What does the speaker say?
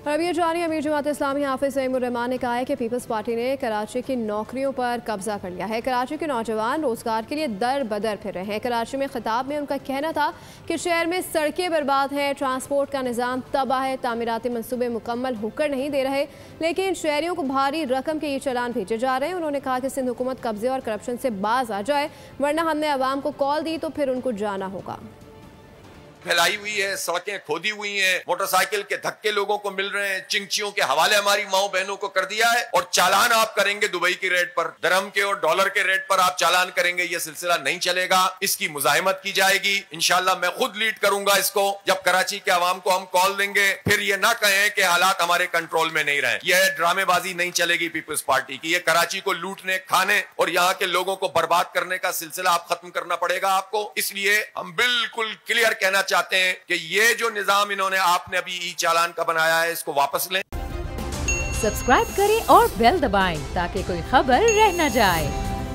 और अब ये जानिए, अमीर जमात इस्लामी हाफिज ज़हीमुर रहमान ने कहा है कि पीपल्स पार्टी ने कराची की नौकरियों पर कब्जा कर लिया है। कराची के नौजवान रोजगार के लिए दर बदर फिर रहे हैं। कराची में खिताब में उनका कहना था कि शहर में सड़कें बर्बाद हैं, ट्रांसपोर्ट का निज़ाम तबाह है, तामीराती मनसूबे मुकम्मल होकर नहीं दे रहे, लेकिन शहरियों को भारी रकम के ये चालान भेजे जा रहे हैं। उन्होंने कहा कि सिंध हुकूमत कब्जे और करप्शन से बाज आ जाए, वरना हमने अवाम को कॉल दी तो फिर उनको जाना होगा। फैलाई हुई है, सड़कें खोदी हुई हैं, मोटरसाइकिल के धक्के लोगों को मिल रहे हैं, चिंचियों के हवाले हमारी माओ बहनों को कर दिया है। और चालान आप करेंगे दुबई की रेट पर, दरहम के और डॉलर के रेट पर आप चालान करेंगे, ये सिलसिला नहीं चलेगा। इसकी मुजाहिमत की जाएगी। इंशाल्लाह मैं खुद लीड करूंगा इसको। जब कराची के अवाम को हम कॉल देंगे, फिर ये ना कहें कि हालात हमारे कंट्रोल में नहीं रहे। यह ड्रामेबाजी नहीं चलेगी पीपल्स पार्टी की। ये कराची को लूटने, खाने और यहाँ के लोगों को बर्बाद करने का सिलसिला आप खत्म करना पड़ेगा आपको। इसलिए हम बिल्कुल क्लियर कहना चाहते हैं कि ये जो निजाम इन्होंने आपने अभी ई चालान का बनाया है, इसको वापस लें। सब्सक्राइब करें और बेल दबाएं ताकि कोई खबर रह न जाए।